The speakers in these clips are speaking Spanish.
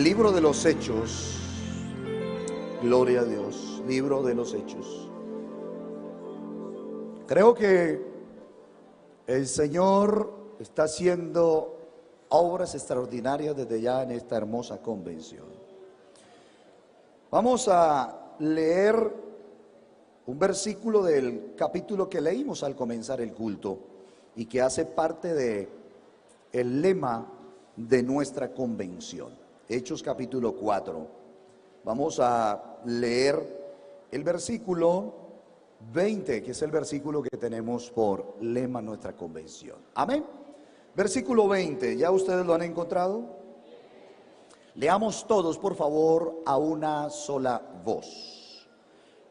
Libro de los Hechos. Gloria a Dios. Libro de los Hechos. Creo que el Señor está haciendo obras extraordinarias desde ya en esta hermosa convención. Vamos a leer un versículo del capítulo que leímos al comenzar el culto y que hace parte de el lema de nuestra convención. Hechos capítulo 4. Vamos a leer el versículo 20, que es el versículo que tenemos por lema nuestra convención. Amén. Versículo 20, ¿ya ustedes lo han encontrado? Leamos todos, por favor, a una sola voz,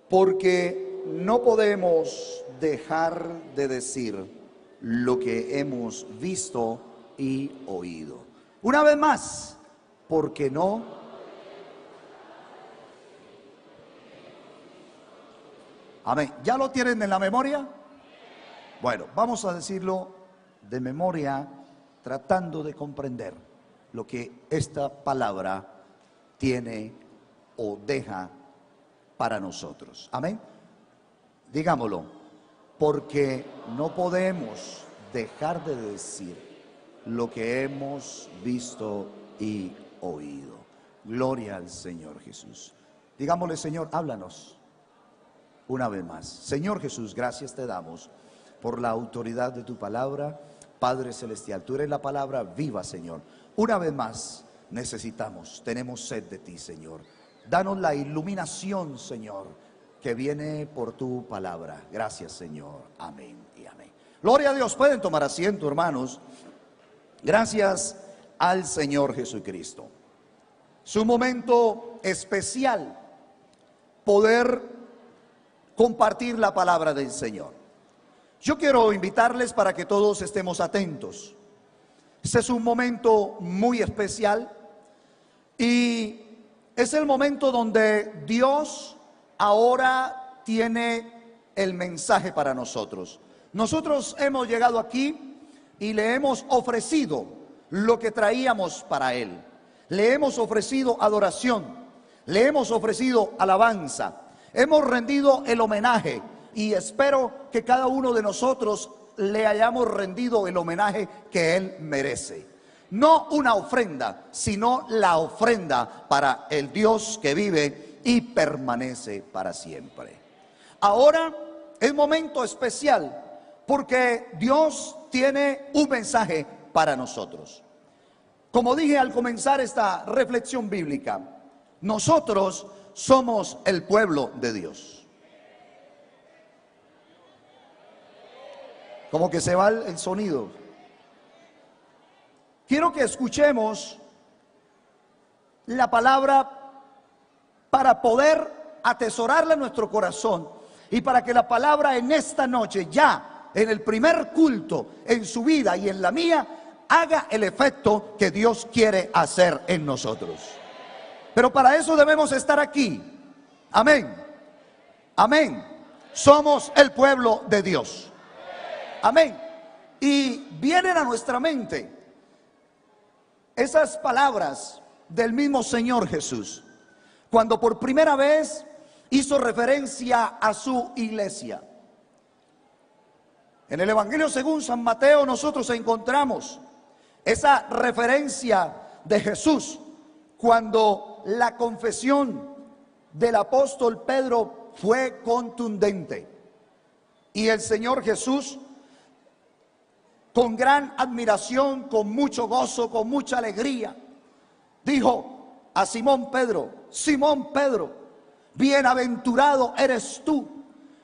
porque no podemos dejar de decir lo que hemos visto y oído. Una vez más, porque no. Amén. ¿Ya lo tienen en la memoria? Bueno, vamos a decirlo de memoria, tratando de comprender lo que esta palabra tiene o deja para nosotros. Amén. Digámoslo, porque no podemos dejar de decir lo que hemos visto y oído. Gloria al Señor Jesús. Digámosle: Señor, háblanos una vez más. Señor Jesús, gracias te damos por la autoridad de tu palabra. Padre celestial, tú eres la palabra viva, Señor. Una vez más tenemos sed de ti, Señor. Danos la iluminación, Señor, que viene por tu palabra. Gracias, Señor. Amén y amén. Gloria a Dios. Pueden tomar asiento, hermanos. Gracias al Señor Jesucristo. Es un momento especial poder compartir la palabra del Señor. Yo quiero invitarles para que todos estemos atentos. Este es un momento muy especial y es el momento donde Dios ahora tiene el mensaje para nosotros. Nosotros hemos llegado aquí y le hemos ofrecido lo que traíamos para Él. Le hemos ofrecido adoración, le hemos ofrecido alabanza, hemos rendido el homenaje. Y espero que cada uno de nosotros le hayamos rendido el homenaje que Él merece. No una ofrenda, sino la ofrenda para el Dios que vive y permanece para siempre. Ahora es momento especial porque Dios tiene un mensaje para nosotros. Como dije al comenzar esta reflexión bíblica, nosotros somos el pueblo de Dios. Como que se va el sonido. Quiero que escuchemos la palabra para poder atesorarla en nuestro corazón y para que la palabra en esta noche, ya en el primer culto, en su vida y en la mía, haga el efecto que Dios quiere hacer en nosotros. Pero para eso debemos estar aquí. Amén. Amén. Somos el pueblo de Dios. Amén. Y vienen a nuestra mente esas palabras del mismo Señor Jesús, cuando por primera vez hizo referencia a su iglesia. En el Evangelio según San Mateo nosotros encontramos esa referencia de Jesús cuando la confesión del apóstol Pedro fue contundente. Y el Señor Jesús, con gran admiración, con mucho gozo, con mucha alegría, dijo a Simón Pedro: Simón Pedro, bienaventurado eres tú,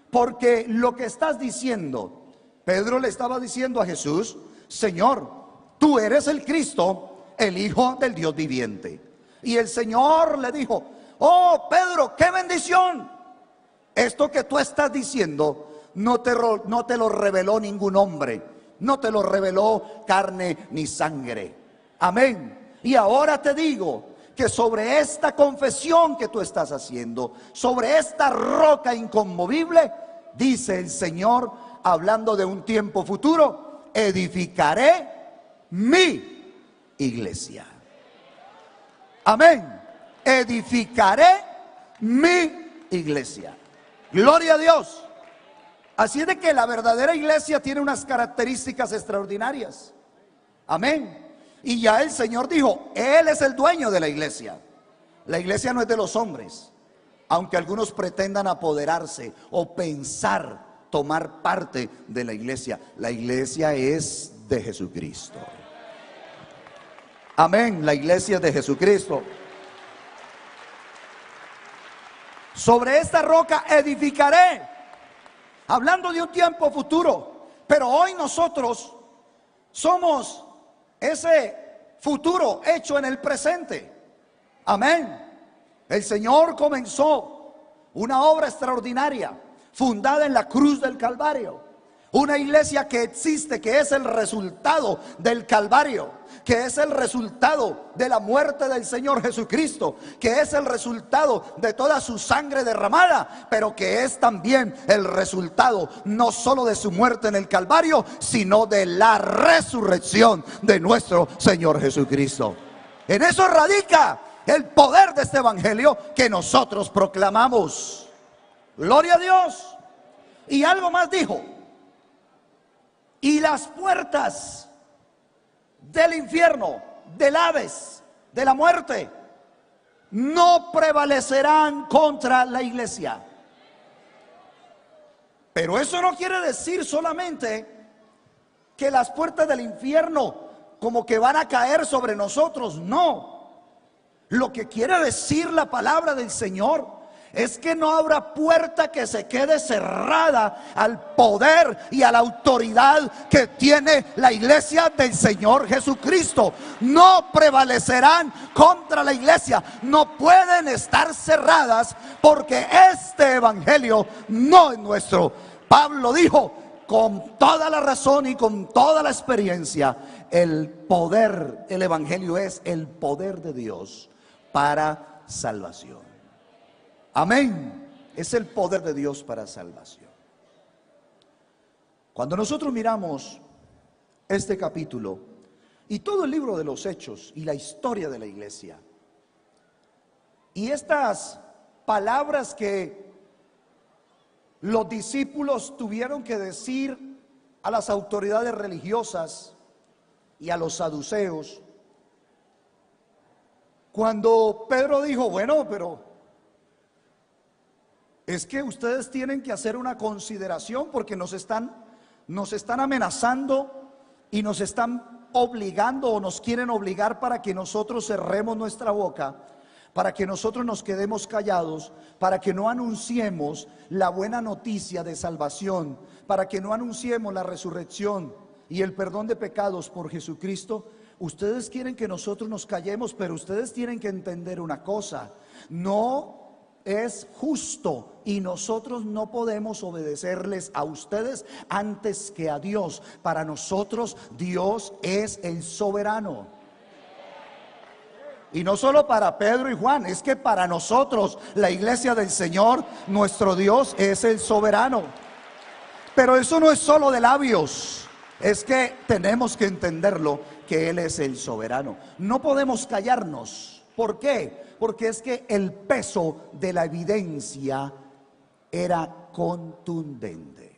porque lo que estás diciendo. Pedro le estaba diciendo a Jesús: Señor, tú eres el Cristo, el Hijo del Dios viviente. Y el Señor le dijo: oh Pedro, qué bendición. Esto que tú estás diciendo no te lo reveló ningún hombre, no te lo reveló carne ni sangre. Amén. Y ahora te digo que sobre esta confesión que tú estás haciendo, sobre esta roca inconmovible, dice el Señor, hablando de un tiempo futuro, edificaré mi iglesia. Amén. Edificaré mi iglesia. Gloria a Dios. Así es de que la verdadera iglesia tiene unas características extraordinarias. Amén. Y ya el Señor dijo, Él es el dueño de la iglesia. La iglesia no es de los hombres, aunque algunos pretendan apoderarse o pensar tomar parte de la iglesia. La iglesia es de Jesucristo. Amén. La iglesia es de Jesucristo. Sobre esta roca edificaré. Hablando de un tiempo futuro. Pero hoy nosotros somos ese futuro hecho en el presente. Amén. El Señor comenzó una obra extraordinaria, fundada en la cruz del Calvario. Una iglesia que existe, que es el resultado del Calvario, que es el resultado de la muerte del Señor Jesucristo, que es el resultado de toda su sangre derramada, pero que es también el resultado no solo de su muerte en el Calvario, sino de la resurrección de nuestro Señor Jesucristo. En eso radica el poder de este evangelio que nosotros proclamamos. Gloria a Dios. Y algo más dijo: y las puertas del infierno, del Hades, de la muerte, no prevalecerán contra la iglesia. Pero eso no quiere decir solamente que las puertas del infierno como que van a caer sobre nosotros. No. Lo que quiere decir la palabra del Señor es que no habrá puerta que se quede cerrada al poder y a la autoridad que tiene la iglesia del Señor Jesucristo. No prevalecerán contra la iglesia. No pueden estar cerradas, porque este evangelio no es nuestro. Pablo dijo con toda la razón y con toda la experiencia: el poder, el evangelio es el poder de Dios para salvación. Amén. Es el poder de Dios para salvación. Cuando nosotros miramos este capítulo y todo el libro de los Hechos y la historia de la iglesia, y estas palabras que los discípulos tuvieron que decir a las autoridades religiosas y a los saduceos, cuando Pedro dijo: bueno, pero es que ustedes tienen que hacer una consideración, porque nos están amenazando y nos están obligando, o nos quieren obligar para que nosotros cerremos nuestra boca, para que nosotros nos quedemos callados, para que no anunciemos la buena noticia de salvación, para que no anunciemos la resurrección y el perdón de pecados por Jesucristo. Ustedes quieren que nosotros nos callemos, pero ustedes tienen que entender una cosa: no es justo, y nosotros no podemos obedecerles a ustedes antes que a Dios. Para nosotros Dios es el soberano. Y no solo para Pedro y Juan, es que para nosotros, la iglesia del Señor, nuestro Dios es el soberano. Pero eso no es solo de labios, es que tenemos que entenderlo, que Él es el soberano. No podemos callarnos. ¿Por qué? Porque es que el peso de la evidencia era contundente.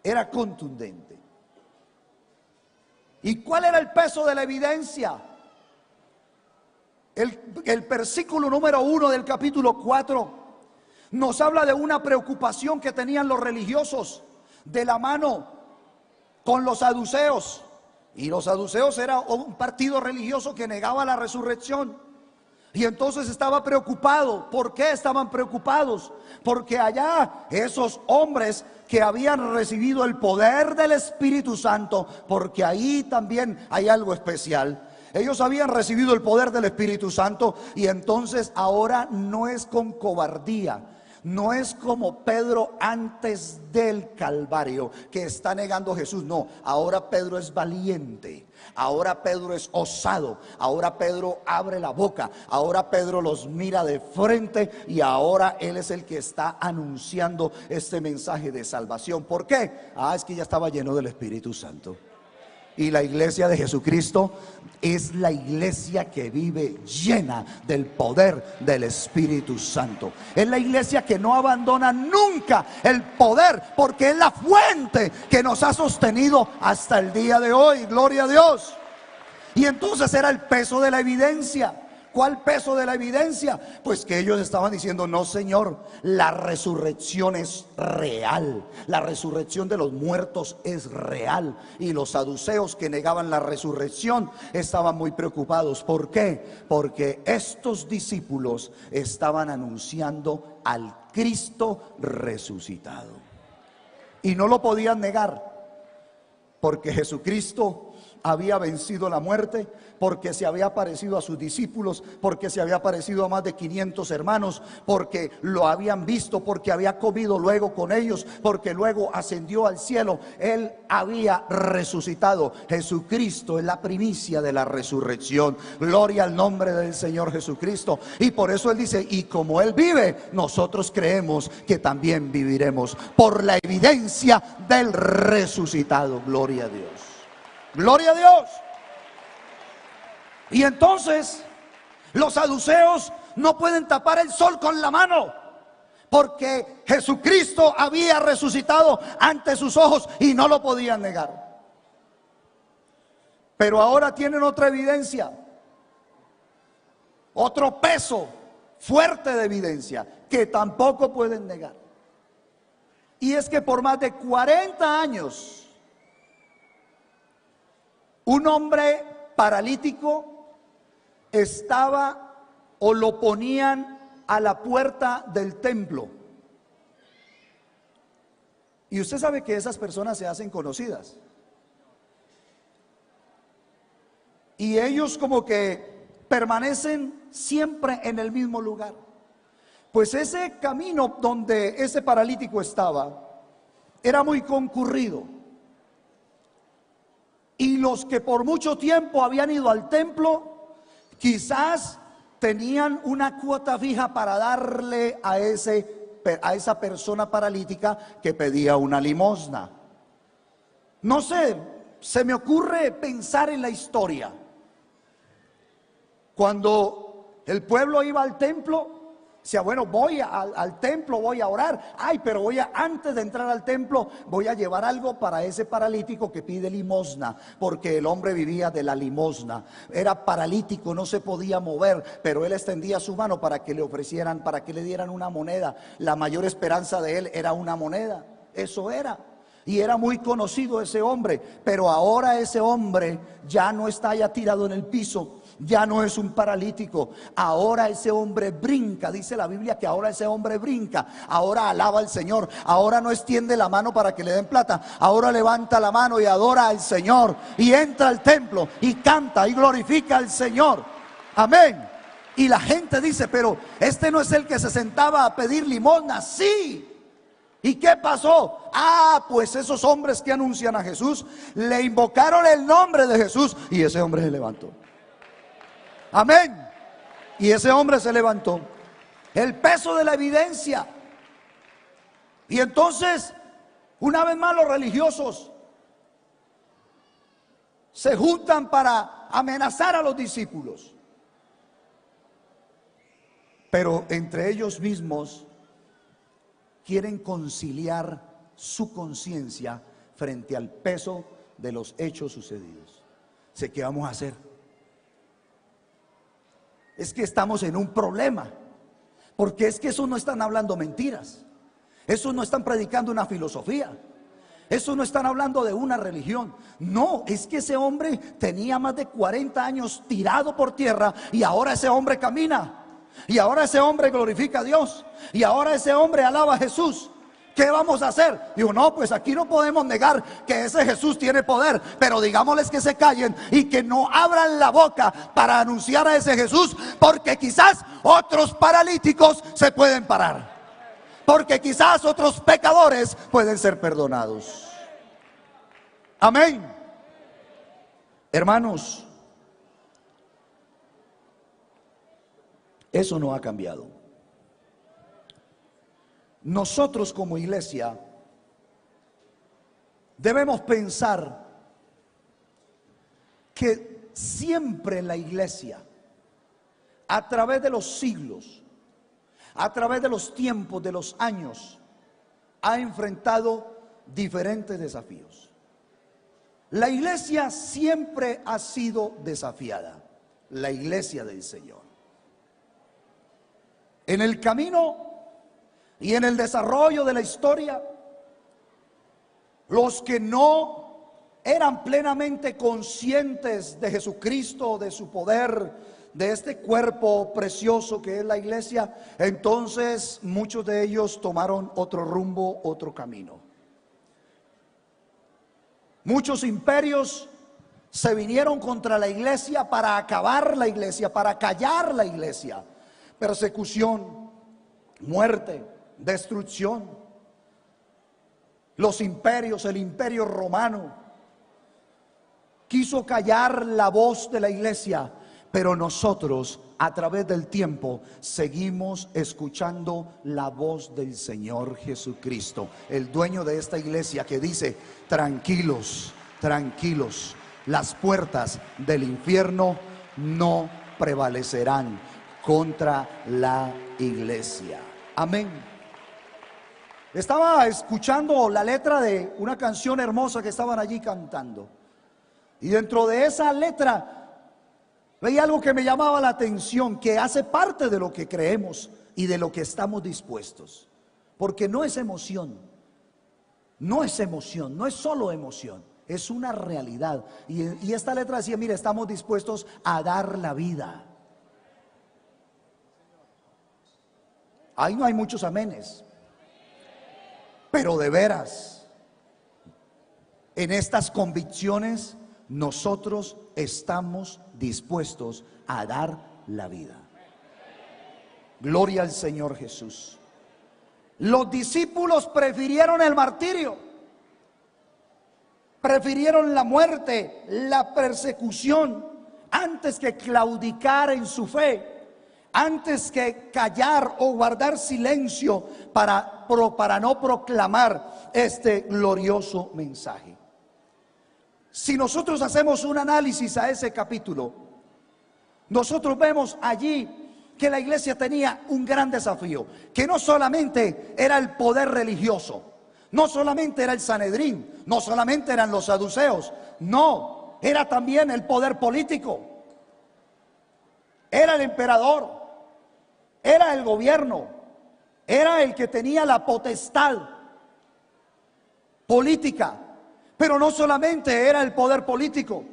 Era contundente. ¿Y cuál era el peso de la evidencia? El versículo número 1 del capítulo 4 nos habla de una preocupación que tenían los religiosos de la mano con los saduceos. Y los saduceos era un partido religioso que negaba la resurrección. Y entonces estaba preocupado. ¿Por qué estaban preocupados? Porque allá esos hombres que habían recibido el poder del Espíritu Santo, porque ahí también hay algo especial. Ellos habían recibido el poder del Espíritu Santo, y entonces ahora no es con cobardía. No es como Pedro antes del Calvario, que está negando a Jesús. No, ahora Pedro es valiente. Ahora Pedro es osado. Ahora Pedro abre la boca. Ahora Pedro los mira de frente, y ahora él es el que está anunciando este mensaje de salvación. ¿Por qué? Es que ya estaba lleno del Espíritu Santo. Y la iglesia de Jesucristo es la iglesia que vive llena del poder del Espíritu Santo. Es la iglesia que no abandona nunca el poder, porque es la fuente que nos ha sostenido hasta el día de hoy. Gloria a Dios. Y entonces era el peso de la evidencia. ¿Cuál peso de la evidencia? Pues que ellos estaban diciendo: no, Señor, la resurrección es real, la resurrección de los muertos es real. Y los saduceos, que negaban la resurrección, estaban muy preocupados. ¿Por qué? Porque estos discípulos estaban anunciando al Cristo resucitado y no lo podían negar, porque Jesucristo había vencido la muerte, porque se había aparecido a sus discípulos, porque se había aparecido a más de 500 hermanos, porque lo habían visto, porque había comido luego con ellos, porque luego ascendió al cielo. Él había resucitado. Jesucristo es la primicia de la resurrección. Gloria al nombre del Señor Jesucristo. Y por eso Él dice: y como Él vive, nosotros creemos que también viviremos, por la evidencia del resucitado. Gloria a Dios. Gloria a Dios. Y entonces los saduceos no pueden tapar el sol con la mano, porque Jesucristo había resucitado ante sus ojos y no lo podían negar. Pero ahora tienen otra evidencia, otro peso fuerte de evidencia que tampoco pueden negar. Y es que por más de 40 años un hombre paralítico estaba, o lo ponían a la puerta del templo. Y usted sabe que esas personas se hacen conocidas. Y ellos como que permanecen siempre en el mismo lugar. Pues ese camino donde ese paralítico estaba era muy concurrido. Y los que por mucho tiempo habían ido al templo, quizás tenían una cuota fija para darle a esa persona paralítica que pedía una limosna. No sé, se me ocurre pensar en la historia. Cuando el pueblo iba al templo, decía: bueno, voy al templo, voy a orar. Ay, pero antes de entrar al templo, voy a llevar algo para ese paralítico que pide limosna, porque el hombre vivía de la limosna. Era paralítico, no se podía mover, pero él extendía su mano para que le ofrecieran, para que le dieran una moneda. La mayor esperanza de él era una moneda. Eso era. Y era muy conocido ese hombre. Pero ahora ese hombre ya no está ya tirado en el piso. Ya no es un paralítico. Ahora ese hombre brinca. Dice la Biblia que ahora ese hombre brinca. Ahora alaba al Señor. Ahora no extiende la mano para que le den plata. Ahora levanta la mano y adora al Señor. Y entra al templo y canta y glorifica al Señor. Amén. Y la gente dice: pero este no es el que se sentaba a pedir limosna. Sí. ¿Y qué pasó? Pues esos hombres que anuncian a Jesús le invocaron el nombre de Jesús y ese hombre se levantó. Amén. Y ese hombre se levantó. El peso de la evidencia. Y entonces, una vez más, los religiosos se juntan para amenazar a los discípulos. Pero entre ellos mismos quieren conciliar su conciencia frente al peso de los hechos sucedidos. Sé qué vamos a hacer. Es que estamos en un problema, porque es que eso no están hablando mentiras, eso no están predicando una filosofía, eso no están hablando de una religión. No, es que ese hombre tenía más de 40 años tirado por tierra y ahora ese hombre camina. Y ahora ese hombre glorifica a Dios. Y ahora ese hombre alaba a Jesús. ¿Qué vamos a hacer? Digo: no, pues aquí no podemos negar que ese Jesús tiene poder, pero digámosles que se callen y que no abran la boca para anunciar a ese Jesús, porque quizás otros paralíticos se pueden parar, porque quizás otros pecadores pueden ser perdonados. Amén. Hermanos, eso no ha cambiado. Nosotros como iglesia debemos pensar que siempre la iglesia, a través de los siglos, a través de los tiempos, de los años, ha enfrentado diferentes desafíos. La iglesia siempre ha sido desafiada, la iglesia del Señor. En el camino y en el desarrollo de la historia, los que no eran plenamente conscientes de Jesucristo, de su poder, de este cuerpo precioso que es la iglesia, entonces muchos de ellos tomaron otro rumbo, otro camino. Muchos imperios se vinieron contra la iglesia para acabar la iglesia, para callar la iglesia. Persecución, muerte, destrucción. Los imperios, el imperio romano quiso callar la voz de la iglesia, pero nosotros a través del tiempo seguimos escuchando la voz del Señor Jesucristo, el dueño de esta iglesia, que dice: tranquilos, tranquilos, las puertas del infierno no prevalecerán contra la iglesia. Amén. Estaba escuchando la letra de una canción hermosa que estaban allí cantando, y dentro de esa letra veía algo que me llamaba la atención, que hace parte de lo que creemos y de lo que estamos dispuestos. Porque no es emoción, no es emoción, no es solo emoción, es una realidad. Y esta letra decía: mire, estamos dispuestos a dar la vida. Ahí no hay muchos amenes, pero de veras, en estas convicciones nosotros estamos dispuestos a dar la vida. Gloria al Señor Jesús. Los discípulos prefirieron el martirio, prefirieron la muerte, la persecución, antes que claudicar en su fe, antes que callar o guardar silencio para no proclamar este glorioso mensaje. Si nosotros hacemos un análisis a ese capítulo, nosotros vemos allí que la iglesia tenía un gran desafío, que no solamente era el poder religioso, no solamente era el Sanedrín, no solamente eran los saduceos, no, era también el poder político, era el emperador, era el gobierno, era el que tenía la potestad política. Pero no solamente era el poder político,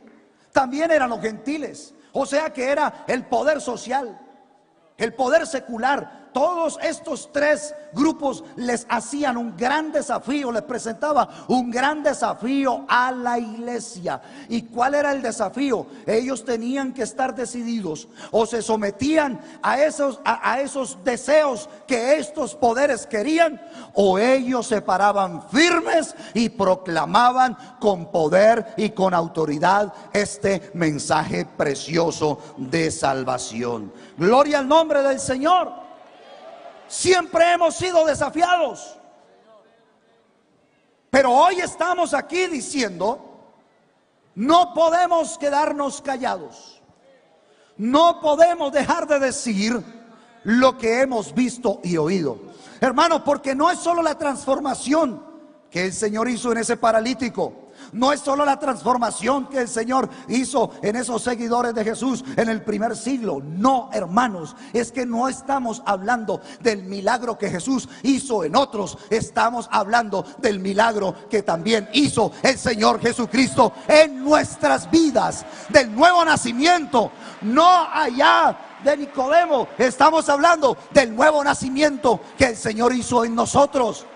también eran los gentiles. O sea que era el poder social, el poder secular. Todos estos tres grupos les hacían un gran desafío, les presentaba un gran desafío a la iglesia. ¿Y cuál era el desafío? Ellos tenían que estar decididos: o se sometían a esos deseos que estos poderes querían, o ellos se paraban firmes y proclamaban con poder y con autoridad este mensaje precioso de salvación. Gloria al nombre del Señor. Siempre hemos sido desafiados, pero hoy estamos aquí diciendo: no podemos quedarnos callados, no podemos dejar de decir lo que hemos visto y oído, hermanos, porque no es solo la transformación que el Señor hizo en ese paralítico, no es solo la transformación que el Señor hizo en esos seguidores de Jesús en el primer siglo. No, hermanos, es que no estamos hablando del milagro que Jesús hizo en otros. Estamos hablando del milagro que también hizo el Señor Jesucristo en nuestras vidas, del nuevo nacimiento. No allá de Nicodemo, estamos hablando del nuevo nacimiento que el Señor hizo en nosotros.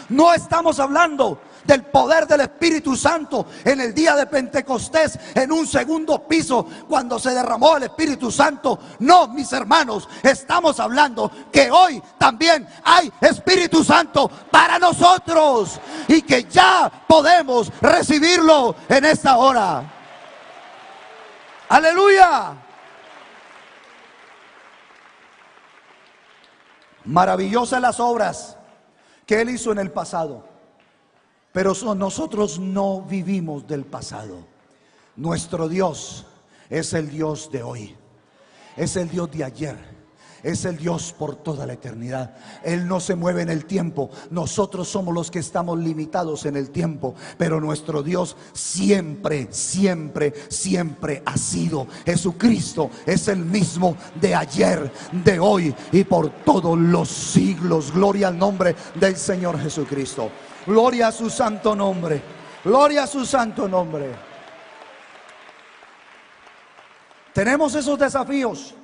No estamos hablando del poder del Espíritu Santo en el día de Pentecostés, en un segundo piso, cuando se derramó el Espíritu Santo. No, mis hermanos, estamos hablando que hoy también hay Espíritu Santo para nosotros y que ya podemos recibirlo en esta hora. Aleluya. Maravillosas las obras que Él hizo en el pasado, pero nosotros no vivimos del pasado. Nuestro Dios es el Dios de hoy, es el Dios de ayer, es el Dios por toda la eternidad. Él no se mueve en el tiempo. Nosotros somos los que estamos limitados en el tiempo, pero nuestro Dios siempre, siempre, siempre ha sido. Jesucristo es el mismo de ayer, de hoy y por todos los siglos. Gloria al nombre del Señor Jesucristo. Gloria a su santo nombre. Gloria a su santo nombre. Tenemos esos desafíos.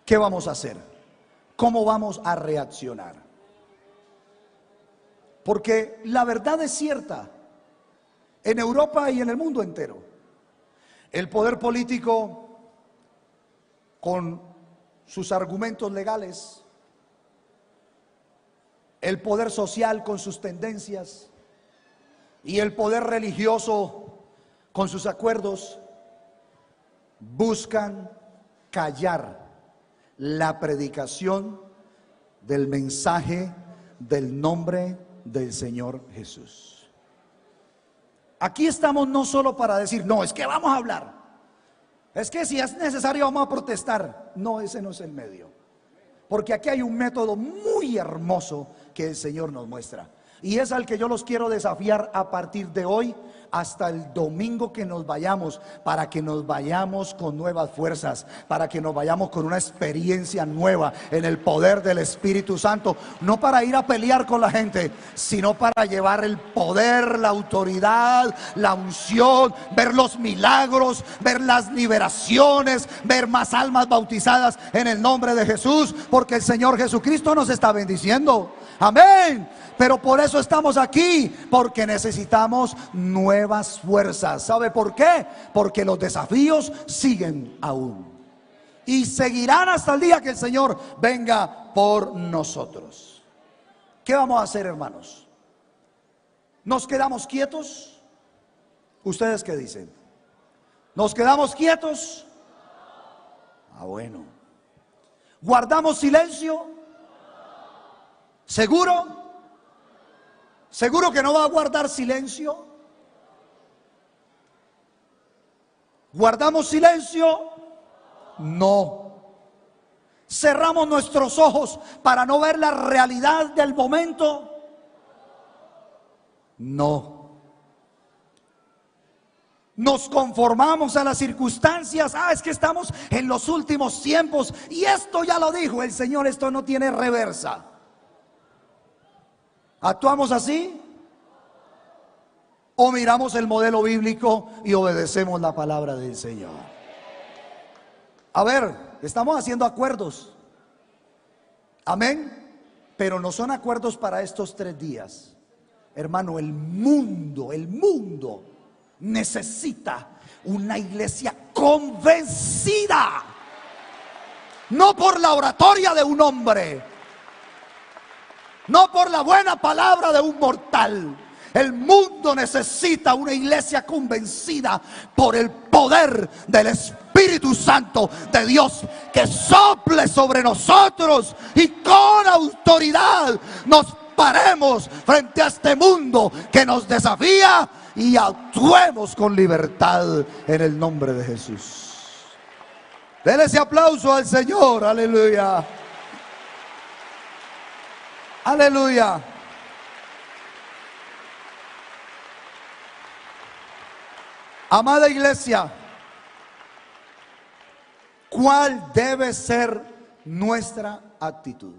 ¿Qué vamos a hacer? ¿Cómo vamos a reaccionar? Porque la verdad es cierta. En Europa y en el mundo entero, el poder político, con sus argumentos legales, el poder social con sus tendencias y el poder religioso con sus acuerdos, buscan callar la predicación del mensaje del nombre del Señor Jesús. Aquí estamos no solo para decir, no, es que vamos a hablar, es que si es necesario vamos a protestar. No, ese no es el medio, porque aquí hay un método muy hermoso que el Señor nos muestra, y es al que yo los quiero desafiar a partir de hoy hasta el domingo que nos vayamos, para que nos vayamos con nuevas fuerzas, para que nos vayamos con una experiencia nueva en el poder del Espíritu Santo, no para ir a pelear con la gente, sino para llevar el poder, la autoridad, la unción, ver los milagros, ver las liberaciones, ver más almas bautizadas en el nombre de Jesús, porque el Señor Jesucristo nos está bendiciendo. Amén. Pero por eso estamos aquí, porque necesitamos nuevas fuerzas. ¿Sabe por qué? Porque los desafíos siguen aún y seguirán hasta el día que el Señor venga por nosotros. ¿Qué vamos a hacer, hermanos? ¿Nos quedamos quietos? ¿Ustedes qué dicen? ¿Nos quedamos quietos? Ah, bueno. ¿Guardamos silencio? ¿Seguro? ¿Seguro que no va a guardar silencio? ¿Guardamos silencio? No. ¿Cerramos nuestros ojos para no ver la realidad del momento? No. ¿Nos conformamos a las circunstancias? Es que estamos en los últimos tiempos y esto ya lo dijo el Señor, esto no tiene reversa. ¿Actuamos así? ¿O miramos el modelo bíblico y obedecemos la palabra del Señor? A ver, estamos haciendo acuerdos. Amén. Pero no son acuerdos para estos 3 días. Hermano, el mundo necesita una iglesia convencida. No por la oratoria de un hombre, no por la buena palabra de un mortal. El mundo necesita una iglesia convencida por el poder del Espíritu Santo de Dios, que sople sobre nosotros y con autoridad nos paremos frente a este mundo que nos desafía y actuemos con libertad en el nombre de Jesús. Denle ese aplauso al Señor. Aleluya. Aleluya. Amada iglesia, ¿cuál debe ser nuestra actitud?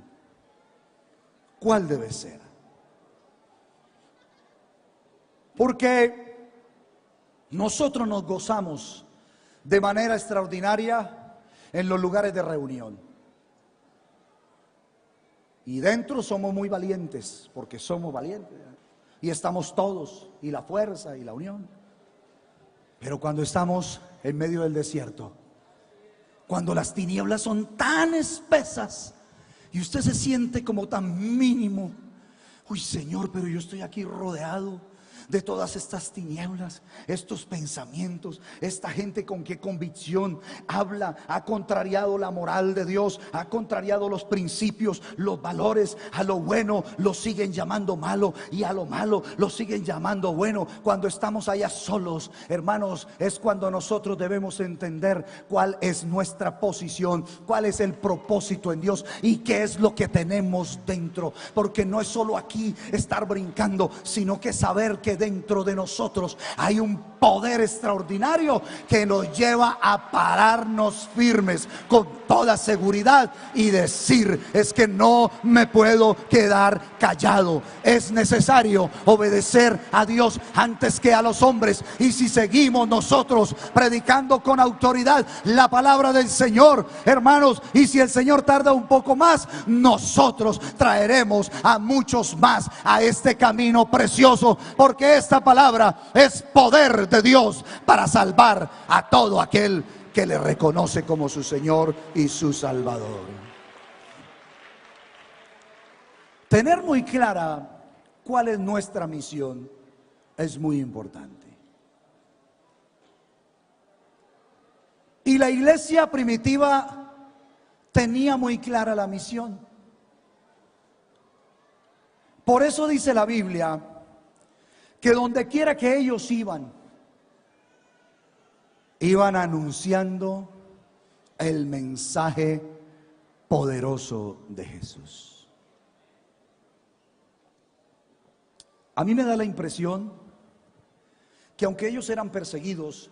¿Cuál debe ser? Porque nosotros nos gozamos de manera extraordinaria en los lugares de reunión. Y dentro somos muy valientes, porque somos valientes. Y estamos todos, y la fuerza y la unión. Pero cuando estamos en medio del desierto, cuando las tinieblas son tan espesas y usted se siente como tan mínimo, uy Señor, pero yo estoy aquí rodeado de todas estas tinieblas, estos pensamientos, esta gente con qué convicción habla, ha contrariado la moral de Dios, ha contrariado los principios, los valores. A lo bueno lo siguen llamando malo y a lo malo lo siguen llamando bueno. Cuando estamos allá solos, hermanos, es cuando nosotros debemos entender cuál es nuestra posición, cuál es el propósito en Dios y qué es lo que tenemos dentro. Porque no es solo aquí estar brincando, sino que saber que dentro de nosotros hay un poder extraordinario que nos lleva a pararnos firmes con toda seguridad y decir: es que no me puedo quedar callado. Es necesario obedecer a Dios antes que a los hombres. Y si seguimos nosotros predicando con autoridad la palabra del Señor, hermanos, y si el Señor tarda un poco más, nosotros traeremos a muchos más a este camino precioso, porque esta palabra es poder de Dios para salvar a todo aquel que le reconoce como su Señor y su Salvador. Tener muy clara cuál es nuestra misión es muy importante. Y la iglesia primitiva tenía muy clara la misión. Por eso dice la Biblia que donde quiera que ellos iban anunciando el mensaje poderoso de Jesús. A mí me da la impresión que aunque ellos eran perseguidos,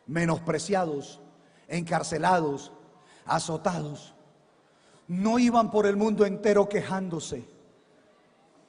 menospreciados, encarcelados, azotados, no iban por el mundo entero quejándose,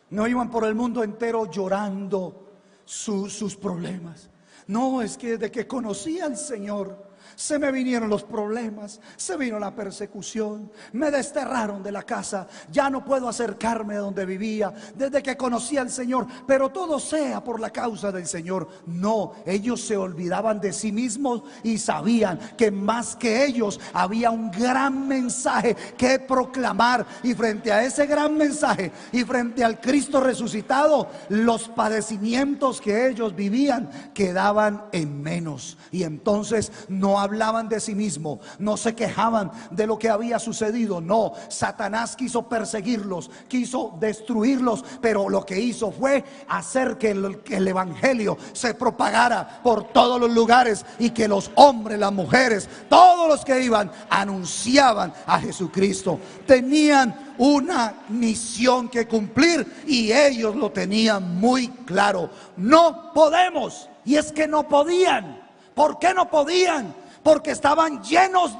no iban por el mundo entero llorando sus problemas. No, es que desde que conocí al Señor se me vinieron los problemas, se vino la persecución, me desterraron de la casa, ya no puedo acercarme a donde vivía desde que conocí al Señor, pero todo sea por la causa del Señor. No, ellos se olvidaban de sí mismos y sabían que más que ellos había un gran mensaje que proclamar, y frente a ese gran mensaje y frente al Cristo resucitado, los padecimientos que ellos vivían quedaban en menos. Y entonces no hablaban de sí mismos, no se quejaban de lo que había sucedido. No, Satanás quiso perseguirlos, quiso destruirlos, pero lo que hizo fue hacer que el evangelio se propagara por todos los lugares y que los hombres, las mujeres, todos los que iban anunciaban a Jesucristo. Tenían una misión que cumplir y ellos lo tenían muy claro. No podemos, y es que no podían. ¿Por qué no podían? Porque estaban llenos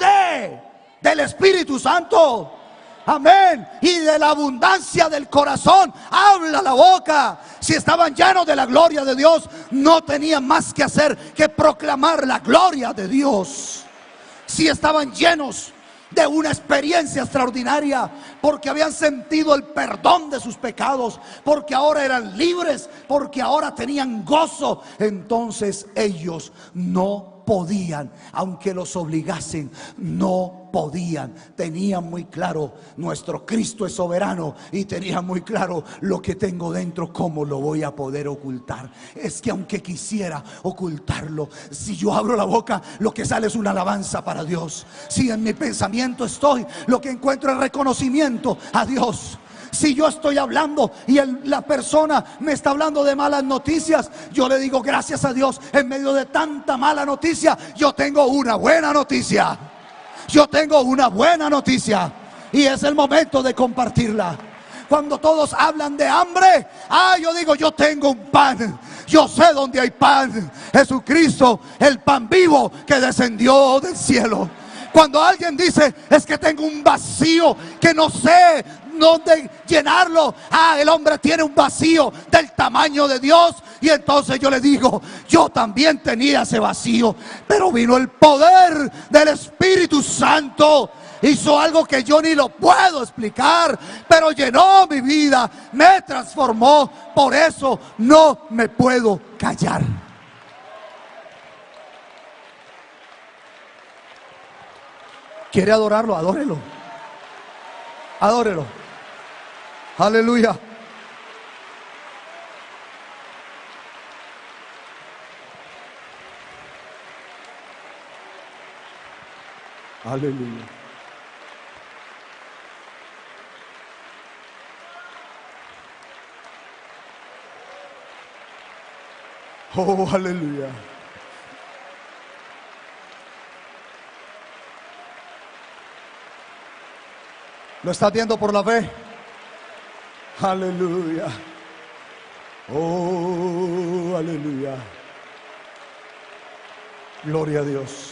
del Espíritu Santo. Amén. Y de la abundancia del corazón habla la boca. Si estaban llenos de la gloria de Dios, no tenían más que hacer que proclamar la gloria de Dios. Si estaban llenos de una experiencia extraordinaria, porque habían sentido el perdón de sus pecados, porque ahora eran libres, porque ahora tenían gozo, entonces ellos no podían, aunque los obligasen, no podían. Tenían muy claro: nuestro Cristo es soberano, y tenían muy claro: lo que tengo dentro, ¿cómo lo voy a poder ocultar? Es que aunque quisiera ocultarlo, si yo abro la boca, lo que sale es una alabanza para Dios. Si en mi pensamiento estoy, lo que encuentro es reconocimiento a Dios. Si yo estoy hablando y la persona me está hablando de malas noticias, yo le digo: gracias a Dios, en medio de tanta mala noticia, yo tengo una buena noticia. Yo tengo una buena noticia, y es el momento de compartirla. Cuando todos hablan de hambre, yo digo: yo tengo un pan. Yo sé dónde hay pan. Jesucristo, el pan vivo que descendió del cielo. Cuando alguien dice: es que tengo un vacío que no sé dónde llenarlo, el hombre tiene un vacío del tamaño de Dios. Y entonces yo le digo: yo también tenía ese vacío, pero vino el poder del Espíritu Santo, hizo algo que yo ni lo puedo explicar, pero llenó mi vida, me transformó. Por eso no me puedo callar. ¿Quiere adorarlo? Adórelo. Adórelo. Aleluya. Aleluya. Oh, aleluya. ¿Lo estás viendo por la fe? Aleluya. Oh, aleluya. Gloria a Dios.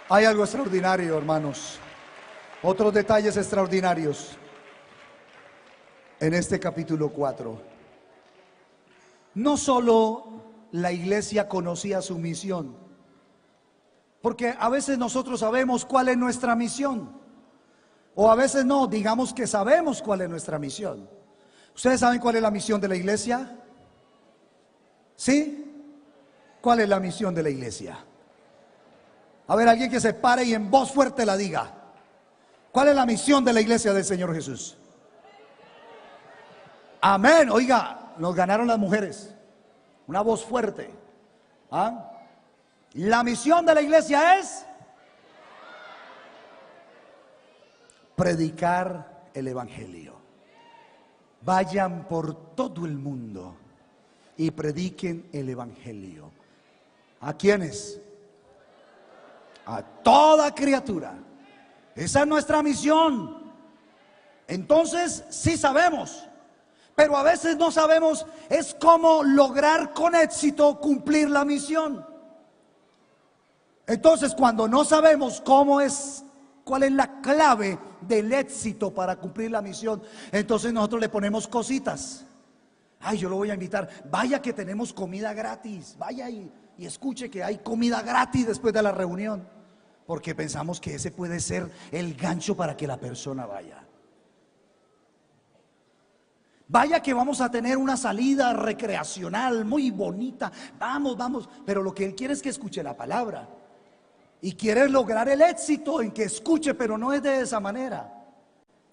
Hay algo extraordinario, hermanos. Otros detalles extraordinarios en este capítulo 4. No solo la iglesia conocía su misión, porque a veces nosotros sabemos cuál es nuestra misión, o a veces no, digamos que sabemos cuál es nuestra misión. ¿Ustedes saben cuál es la misión de la iglesia? ¿Sí? ¿Cuál es la misión de la iglesia? A ver, alguien que se pare y en voz fuerte la diga. ¿Cuál es la misión de la iglesia del Señor Jesús? Amén. Oiga, nos ganaron las mujeres. Una voz fuerte. ¿Ah? La misión de la iglesia es predicar el evangelio. Vayan por todo el mundo y prediquen el evangelio. ¿A quiénes? A toda criatura. Esa es nuestra misión. Entonces sí sabemos, pero a veces no sabemos es cómo lograr con éxito cumplir la misión. Entonces, cuando no sabemos cómo es, cuál es la clave del éxito para cumplir la misión, entonces nosotros le ponemos cositas. Ay, yo lo voy a invitar. Vaya que tenemos comida gratis. Vaya y escuche que hay comida gratis después de la reunión, porque pensamos que ese puede ser el gancho para que la persona vaya. Vaya que vamos a tener una salida recreacional muy bonita. Vamos, vamos. Pero lo que él quiere es que escuche la palabra. Y quiere lograr el éxito en que escuche, pero no es de esa manera.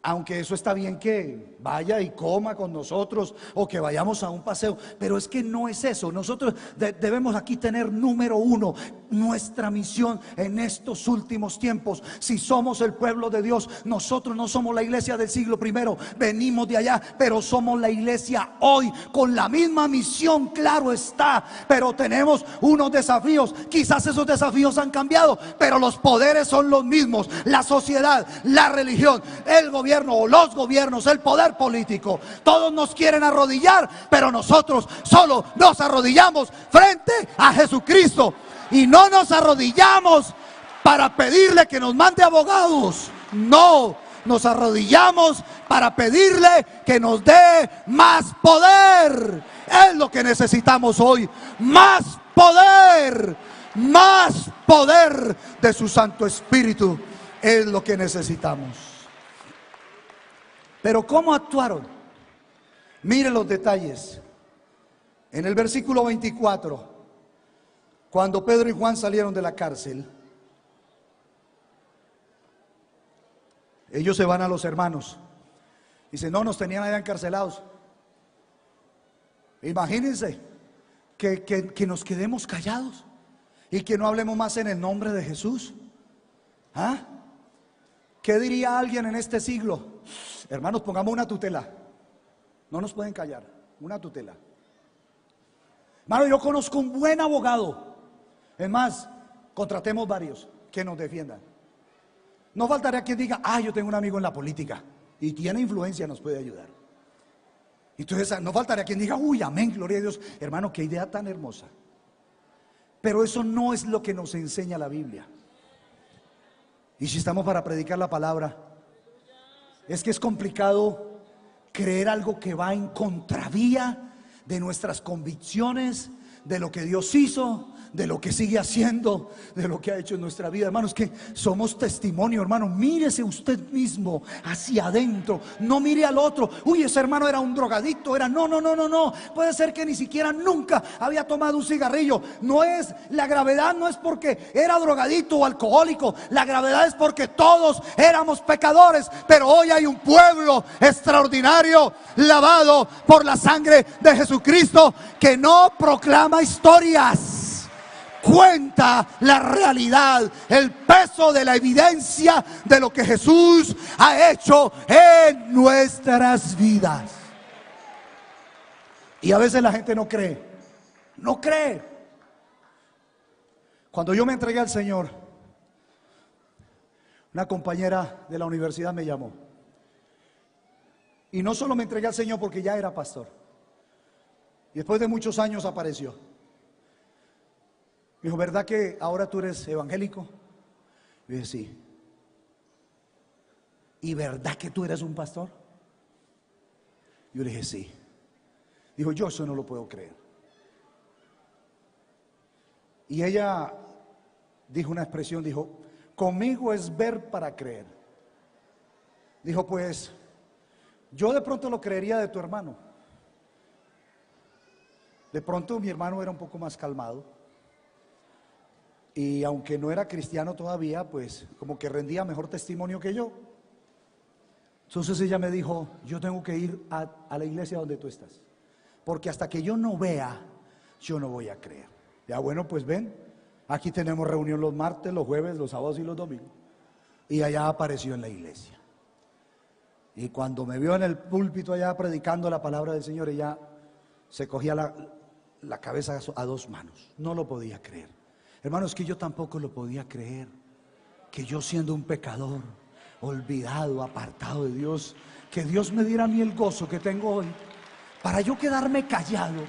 Aunque eso está bien que vaya y coma con nosotros o que vayamos a un paseo, pero es que no es eso. Nosotros debemos aquí tener número uno, nuestra misión en estos últimos tiempos. Si somos el pueblo de Dios, nosotros no somos la iglesia del siglo primero, venimos de allá, pero somos la iglesia hoy con la misma misión, claro está, pero tenemos unos desafíos. Quizás esos desafíos han cambiado, pero los poderes son los mismos. La sociedad, la religión, el gobierno o los gobiernos, el poder político, todos nos quieren arrodillar, pero nosotros solo nos arrodillamos frente a Jesucristo. Y no nos arrodillamos para pedirle que nos mande abogados. No, nos arrodillamos para pedirle que nos dé más poder. Es lo que necesitamos hoy. Más poder. Más poder de su Santo Espíritu. Es lo que necesitamos. Pero ¿cómo actuaron? Miren los detalles. En el versículo 24, cuando Pedro y Juan salieron de la cárcel, ellos se van a los hermanos. Dicen, no, nos tenían allá encarcelados. Imagínense que nos quedemos callados y que no hablemos más en el nombre de Jesús. ¿Ah? ¿Qué diría alguien en este siglo? Hermanos, pongamos una tutela. No nos pueden callar. Una tutela. Hermano, yo conozco un buen abogado. Es más, contratemos varios que nos defiendan. No faltaría quien diga, yo tengo un amigo en la política y tiene influencia, nos puede ayudar. Entonces no faltaría quien diga, uy, amén, gloria a Dios. Hermano, qué idea tan hermosa. Pero eso no es lo que nos enseña la Biblia. Y si estamos para predicar la palabra, es que es complicado creer algo que va en contravía de nuestras convicciones, de lo que Dios hizo, de lo que sigue haciendo, de lo que ha hecho en nuestra vida. Hermanos, que somos testimonio, hermano. Mírese usted mismo hacia adentro, no mire al otro. Uy, ese hermano era un drogadicto, no. Puede ser que ni siquiera nunca había tomado un cigarrillo. No es, la gravedad no es porque era drogadicto o alcohólico. La gravedad es porque todos éramos pecadores, pero hoy hay un pueblo extraordinario, lavado por la sangre de Jesucristo, que no proclama historias. cuenta la realidad, el peso de la evidencia de lo que Jesús ha hecho en nuestras vidas. Y a veces la gente no cree, no cree. Cuando yo me entregué al Señor, una compañera de la universidad me llamó. Y no solo me entregué al Señor porque ya era pastor. Y después de muchos años apareció. Me dijo, ¿verdad que ahora tú eres evangélico? Y dije, sí. ¿Y verdad que tú eres un pastor? Yo le dije, sí. Dijo, yo eso no lo puedo creer. Y ella dijo una expresión, dijo, conmigo es ver para creer. Dijo, pues, yo de pronto lo creería de tu hermano. De pronto mi hermano era un poco más calmado. Y aunque no era cristiano todavía, pues como que rendía mejor testimonio que yo. Entonces ella me dijo, yo tengo que ir a la iglesia donde tú estás. Porque hasta que yo no vea, yo no voy a creer. Ya bueno, pues ven, aquí tenemos reunión los martes, los jueves, los sábados y los domingos. Y allá apareció en la iglesia. Y cuando me vio en el púlpito allá predicando la palabra del Señor, ella se cogía la cabeza a dos manos. No lo podía creer. Hermanos, que yo tampoco lo podía creer. Que yo siendo un pecador, olvidado, apartado de Dios, que Dios me diera a mí el gozo que tengo hoy, para yo quedarme callado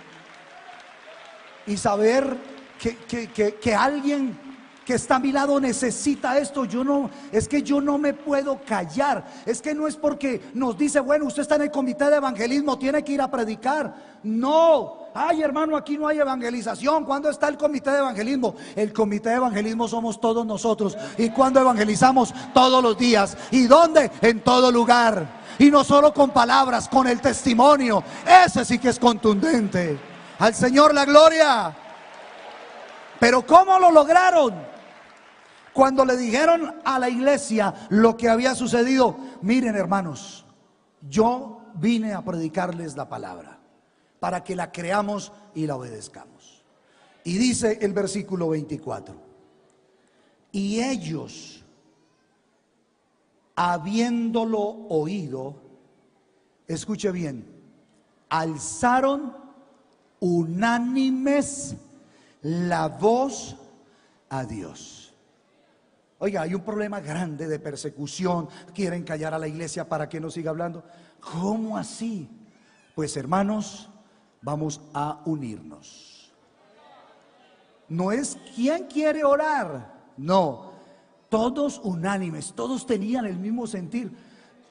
y saber que alguien que está a mi lado necesita esto. Es que yo no me puedo callar. Es que no es porque nos dice, bueno, usted está en el comité de evangelismo, tiene que ir a predicar. No, ay hermano, aquí no hay evangelización. ¿Cuándo está el comité de evangelismo? El comité de evangelismo somos todos nosotros. ¿Y cuándo evangelizamos? Todos los días. ¿Y dónde? En todo lugar. Y no solo con palabras, con el testimonio. Ese sí que es contundente. Al Señor la gloria. Pero ¿cómo lo lograron? Cuando le dijeron a la iglesia lo que había sucedido, miren hermanos, yo vine a predicarles la palabra para que la creamos y la obedezcamos. Y dice el versículo 24, y ellos, habiéndolo oído, escuche bien, alzaron unánimes la voz a Dios. Oiga, hay un problema grande de persecución. Quieren callar a la iglesia para que no siga hablando. ¿Cómo así? Pues hermanos, vamos a unirnos. No es quién quiere orar, no, todos unánimes, todos tenían el mismo sentir.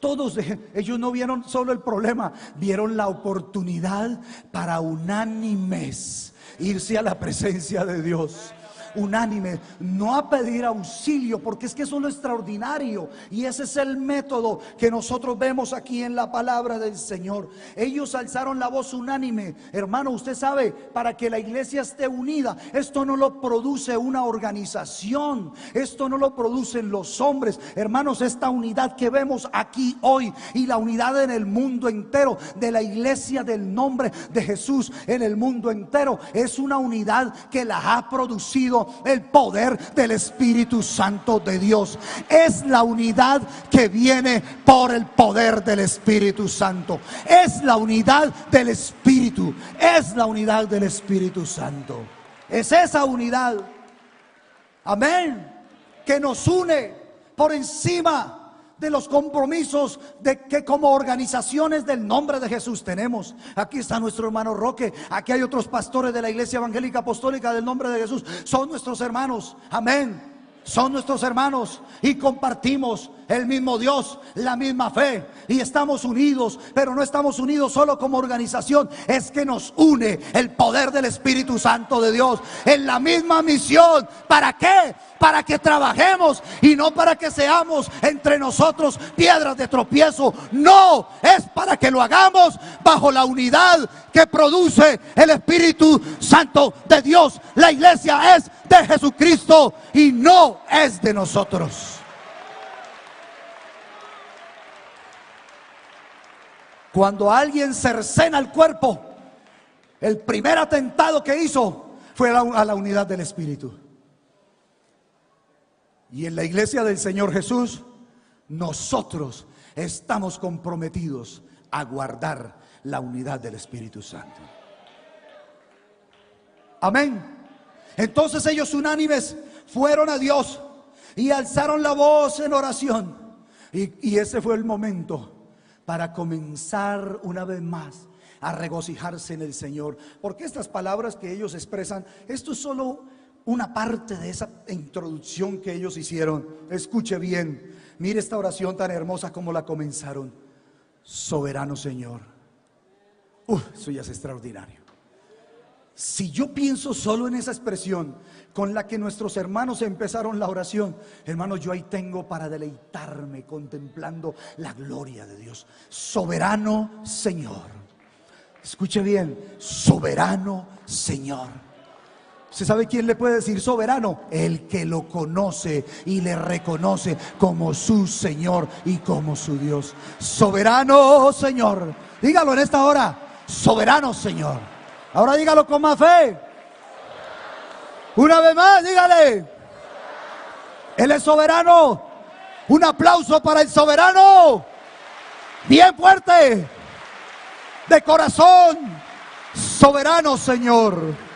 Todos, ellos no vieron solo el problema, vieron la oportunidad para unánimes irse a la presencia de Dios. Unánime, no a pedir auxilio, porque es que eso es lo extraordinario, y ese es el método que nosotros vemos aquí en la palabra del Señor. Ellos alzaron la voz unánime. Hermano, usted sabe, para que la iglesia esté unida, esto no lo produce una organización, esto no lo producen los hombres. Hermanos, esta unidad que vemos aquí hoy y la unidad en el mundo entero de la iglesia del nombre de Jesús en el mundo entero, es una unidad que la ha producido el poder del Espíritu Santo de Dios. Es la unidad que viene por el poder del Espíritu Santo. Es la unidad del Espíritu. Es la unidad del Espíritu Santo. Es esa unidad, amén, que nos une por encima de los compromisos de que como organizaciones del nombre de Jesús tenemos. Aquí está nuestro hermano Roque, aquí hay otros pastores de la Iglesia Evangélica Apostólica del nombre de Jesús. Son nuestros hermanos, amén, son nuestros hermanos y compartimos el mismo Dios, la misma fe, y estamos unidos. Pero no estamos unidos solo como organización, es que nos une el poder del Espíritu Santo de Dios en la misma misión. ¿Para qué? Para que trabajemos y no para que seamos entre nosotros piedras de tropiezo. No, es para que lo hagamos bajo la unidad que produce el Espíritu Santo de Dios. La iglesia es de Jesucristo y no es de nosotros. Cuando alguien cercena el cuerpo, el primer atentado que hizo fue a la unidad del Espíritu. Y en la iglesia del Señor Jesús, nosotros estamos comprometidos a guardar la unidad del Espíritu Santo. Amén. Entonces ellos unánimes fueron a Dios y alzaron la voz en oración. Y ese fue el momento para comenzar una vez más a regocijarse en el Señor. Porque estas palabras que ellos expresan, esto es solo una parte de esa introducción que ellos hicieron. Escuche bien, mire esta oración tan hermosa como la comenzaron. Soberano Señor. Eso ya es extraordinario. Si yo pienso solo en esa expresión con la que nuestros hermanos empezaron la oración, hermanos, yo ahí tengo para deleitarme contemplando la gloria de Dios. Soberano Señor. Escuche bien, soberano Señor. ¿Usted sabe quién le puede decir soberano? El que lo conoce y le reconoce como su Señor y como su Dios. Soberano Señor. Dígalo en esta hora. Soberano Señor. Ahora dígalo con más fe. Una vez más, dígale. Él es soberano. Un aplauso para el soberano. Bien fuerte. De corazón. Soberano Señor.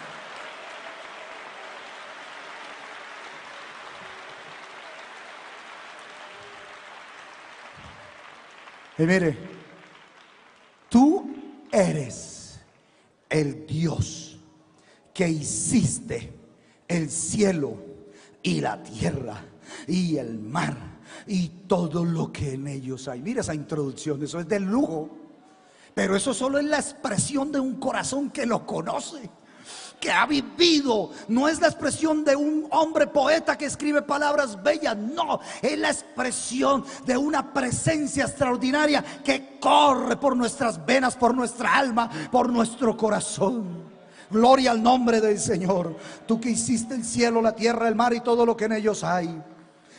Y mire, tú eres el Dios que hiciste el cielo y la tierra y el mar y todo lo que en ellos hay. Mira esa introducción, eso es de lujo. Pero eso solo es la expresión de un corazón que lo conoce, que ha vivido. No es la expresión de un hombre poeta que escribe palabras bellas. No, es la expresión de una presencia extraordinaria que corre por nuestras venas, por nuestra alma, por nuestro corazón. Gloria al nombre del Señor. Tú que hiciste el cielo, la tierra, el mar y todo lo que en ellos hay,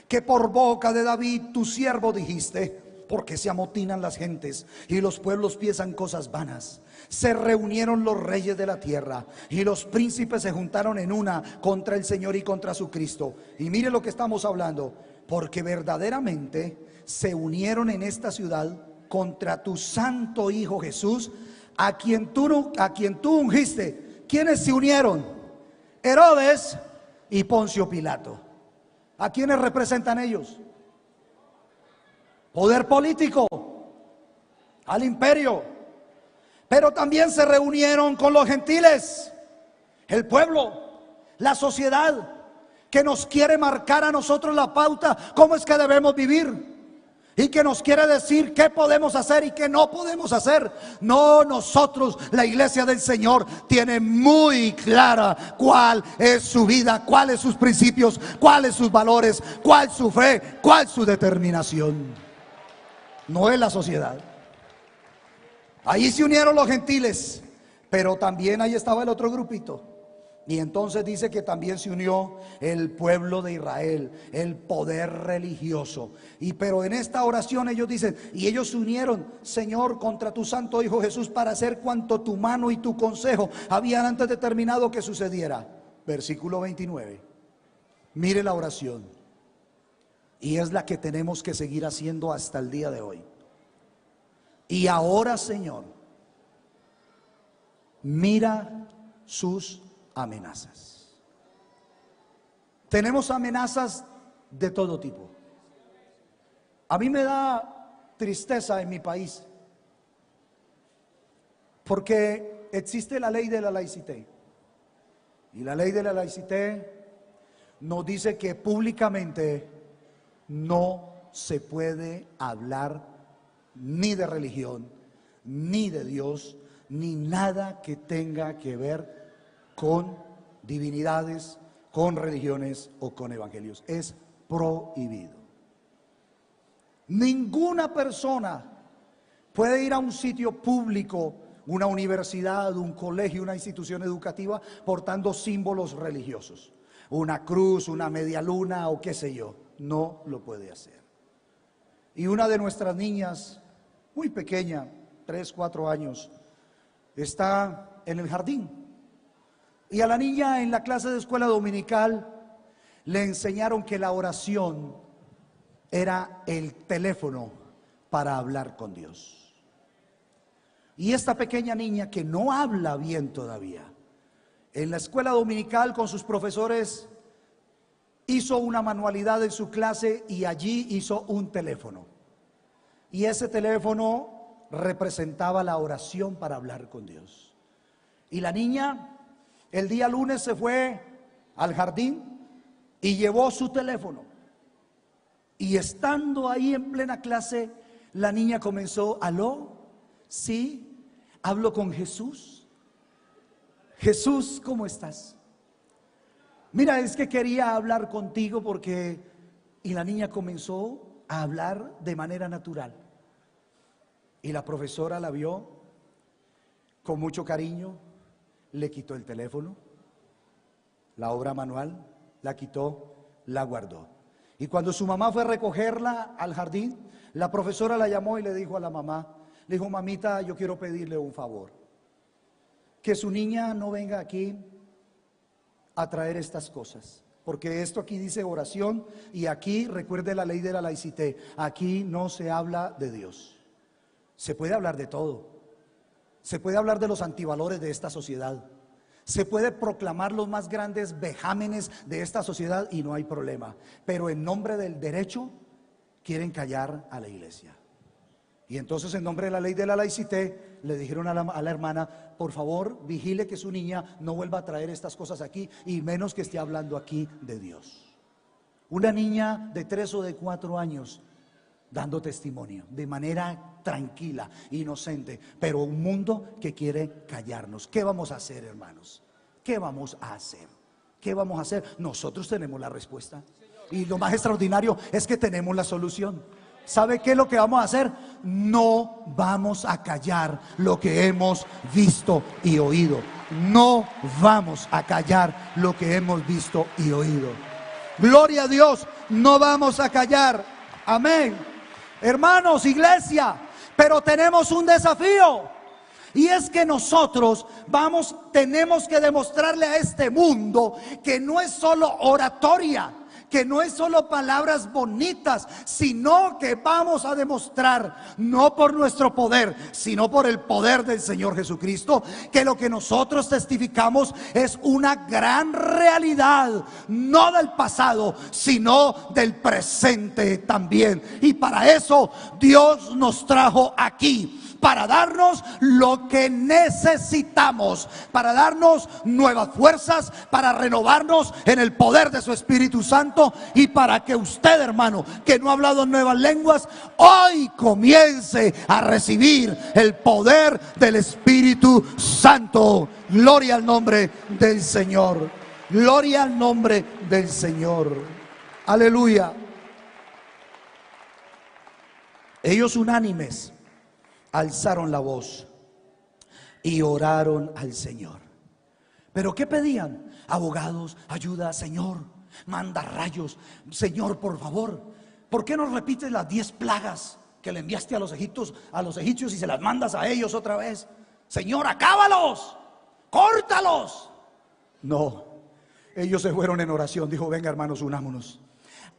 que por boca de David tu siervo dijiste: porque se amotinan las gentes y los pueblos piensan cosas vanas. Se reunieron los reyes de la tierra y los príncipes se juntaron en una contra el Señor y contra su Cristo. Y mire lo que estamos hablando: porque verdaderamente se unieron en esta ciudad contra tu santo Hijo Jesús, a quien tú ungiste. ¿Quiénes se unieron? Herodes y Poncio Pilato. ¿A quiénes representan ellos? Poder político, al imperio. Pero también se reunieron con los gentiles, el pueblo, la sociedad, que nos quiere marcar a nosotros la pauta, cómo es que debemos vivir, y que nos quiere decir qué podemos hacer y qué no podemos hacer. No, nosotros, la iglesia del Señor, tiene muy clara cuál es su vida, cuáles sus principios, cuáles sus valores, cuál su fe, cuál su determinación. No es la sociedad. Ahí se unieron los gentiles, pero también ahí estaba el otro grupito. Y entonces dice que también se unió el pueblo de Israel, el poder religioso. Pero en esta oración ellos dicen: y ellos se unieron, Señor, contra tu santo Hijo Jesús, para hacer cuanto tu mano y tu consejo habían antes determinado que sucediera. Versículo 29. Mire la oración. Y es la que tenemos que seguir haciendo hasta el día de hoy. Y ahora, Señor, mira sus amenazas. Tenemos amenazas de todo tipo. A mí me da tristeza en mi país, porque existe la ley de la laicité. Y la ley de la laicité nos dice que públicamente no se puede hablar ni de religión, ni de Dios, ni nada que tenga que ver con divinidades, con religiones o con evangelios. Es prohibido. Ninguna persona puede ir a un sitio público, una universidad, un colegio, una institución educativa, portando símbolos religiosos, una cruz, una media luna o qué sé yo. No lo puede hacer. Y una de nuestras niñas, muy pequeña, 3, 4 años, está en el jardín Y a la niña en la clase de escuela dominical le enseñaron que la oración era el teléfono para hablar con Dios. Y esta pequeña niña que no habla bien todavía, en la escuela dominical con sus profesores hizo una manualidad en su clase y allí hizo un teléfono. Y ese teléfono representaba la oración para hablar con Dios. Y la niña el día lunes se fue al jardín y llevó su teléfono. Y estando ahí en plena clase, la niña comenzó: aló, sí, hablo con Jesús. Jesús, ¿cómo estás? Mira, es que quería hablar contigo porque... Y la niña comenzó a hablar de manera natural. Y la profesora la vio con mucho cariño, le quitó el teléfono, la obra manual, la quitó, la guardó. Y cuando su mamá fue a recogerla al jardín, la profesora la llamó y le dijo a la mamá, le dijo: mamita, yo quiero pedirle un favor, que su niña no venga aquí a traer estas cosas, porque esto aquí dice oración y aquí, recuerde la ley de la laicité, aquí no se habla de Dios. Se puede hablar de todo, se puede hablar de los antivalores de esta sociedad, se puede proclamar los más grandes vejámenes de esta sociedad y no hay problema, pero en nombre del derecho quieren callar a la iglesia. Y entonces, en nombre de la ley de la laicité, le dijeron a la hermana: por favor, vigile que su niña no vuelva a traer estas cosas aquí, y menos que esté hablando aquí de Dios. Una niña de 3 o de 4 años dando testimonio de manera tranquila, inocente, pero un mundo que quiere callarnos. ¿Qué vamos a hacer, hermanos? ¿Qué vamos a hacer? ¿Qué vamos a hacer? Nosotros tenemos la respuesta, y lo más extraordinario es que tenemos la solución. ¿Sabe qué es lo que vamos a hacer? No vamos a callar lo que hemos visto y oído. No vamos a callar lo que hemos visto y oído. Gloria a Dios, no vamos a callar. Amén. Hermanos, iglesia, pero tenemos un desafío. Y es que nosotros tenemos que demostrarle a este mundo que no es solo oratoria, que no es solo palabras bonitas, sino que vamos a demostrar, no por nuestro poder, sino por el poder del Señor Jesucristo, que lo que nosotros testificamos es una gran realidad, no del pasado, sino del presente también. Y para eso Dios nos trajo aquí, para darnos lo que necesitamos, para darnos nuevas fuerzas, para renovarnos en el poder de su Espíritu Santo, y para que usted, hermano, que no ha hablado en nuevas lenguas, hoy comience a recibir el poder del Espíritu Santo. Gloria al nombre del Señor. Gloria al nombre del Señor. Aleluya. Ellos unánimes alzaron la voz y oraron al Señor. ¿Pero qué pedían? Abogados, ayuda, Señor, manda rayos. Señor, por favor, ¿por qué no repites las 10 plagas que le enviaste a los egipcios y se las mandas a ellos otra vez? Señor, acábalos, córtalos. No, ellos se fueron en oración. Dijo: venga, hermanos, unámonos.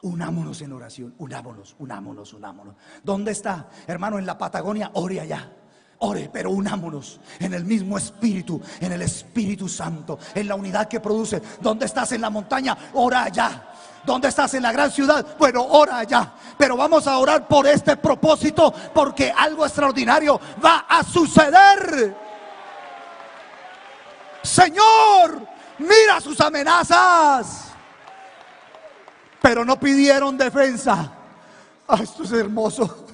Unámonos en oración, unámonos. ¿Dónde está, hermano? En la Patagonia, ore allá, ore, pero unámonos en el mismo espíritu, en el Espíritu Santo, en la unidad que produce. ¿Dónde estás? En la montaña, ora allá. ¿Dónde estás? En la gran ciudad, bueno, ora allá. Pero vamos a orar por este propósito, porque algo extraordinario va a suceder. Señor, mira sus amenazas. Pero no pidieron defensa. Esto es hermoso.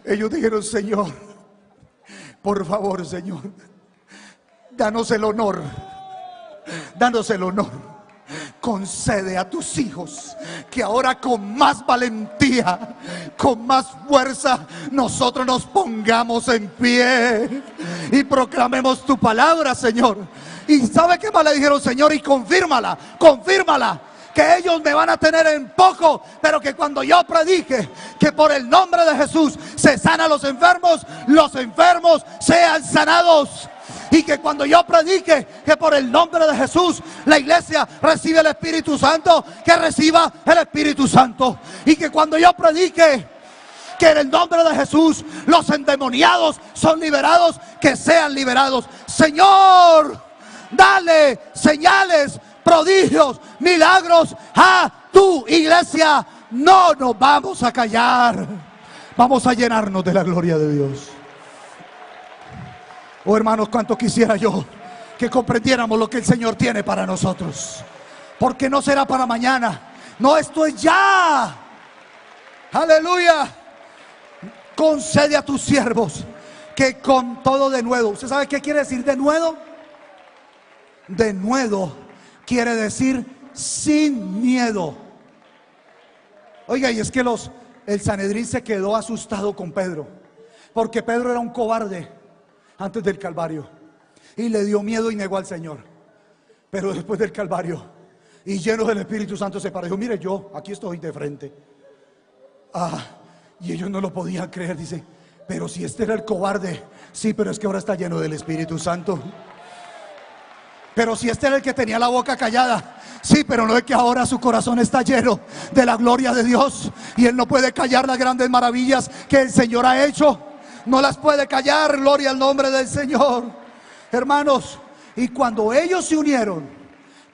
Ellos dijeron: Señor, por favor, Señor, danos el honor. Danos el honor. Concede a tus hijos que ahora con más valentía, con más fuerza, nosotros nos pongamos en pie y proclamemos tu palabra, Señor. ¿Y sabe qué más le dijeron? Señor, y confírmala, que ellos me van a tener en poco, pero que cuando yo predique que por el nombre de Jesús se sana a los enfermos sean sanados. Y que cuando yo predique que por el nombre de Jesús la iglesia recibe el Espíritu Santo, que reciba el Espíritu Santo. Y que cuando yo predique que en el nombre de Jesús los endemoniados son liberados, que sean liberados. Señor, dale señales, prodigios, milagros a tu iglesia. No nos vamos a callar. Vamos a llenarnos de la gloria de Dios. Oh hermanos, cuánto quisiera yo que comprendiéramos lo que el Señor tiene para nosotros. Porque no será para mañana. No, esto es ya. Aleluya. Concede a tus siervos que con todo denuedo. ¿Usted sabe qué quiere decir denuedo? Denuedo quiere decir sin miedo. Oiga, y es que el Sanedrín se quedó asustado con Pedro, porque Pedro era un cobarde antes del Calvario y le dio miedo y negó al Señor. Pero después del Calvario y lleno del Espíritu Santo se paró y dijo: mire, yo aquí estoy de frente. Y ellos no lo podían creer. Dice: pero si este era el cobarde. Sí, pero es que ahora está lleno del Espíritu Santo. Pero si este era el que tenía la boca callada. Sí, pero no es que ahora su corazón está lleno de la gloria de Dios y él no puede callar las grandes maravillas que el Señor ha hecho. No las puede callar. Gloria al nombre del Señor. Hermanos, y cuando ellos se unieron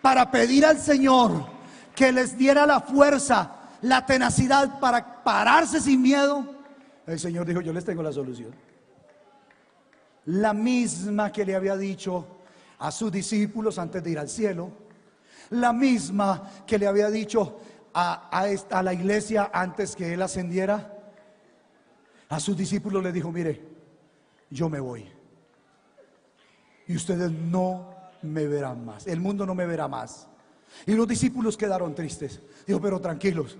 para pedir al Señor que les diera la fuerza, la tenacidad para pararse sin miedo, el Señor dijo: yo les tengo la solución. La misma que le había dicho a sus discípulos antes de ir al cielo, la misma que le había dicho a la iglesia antes que él ascendiera. A sus discípulos les dijo: mire, yo me voy y ustedes no me verán más, el mundo no me verá más. Y los discípulos quedaron tristes. Dijo: pero tranquilos,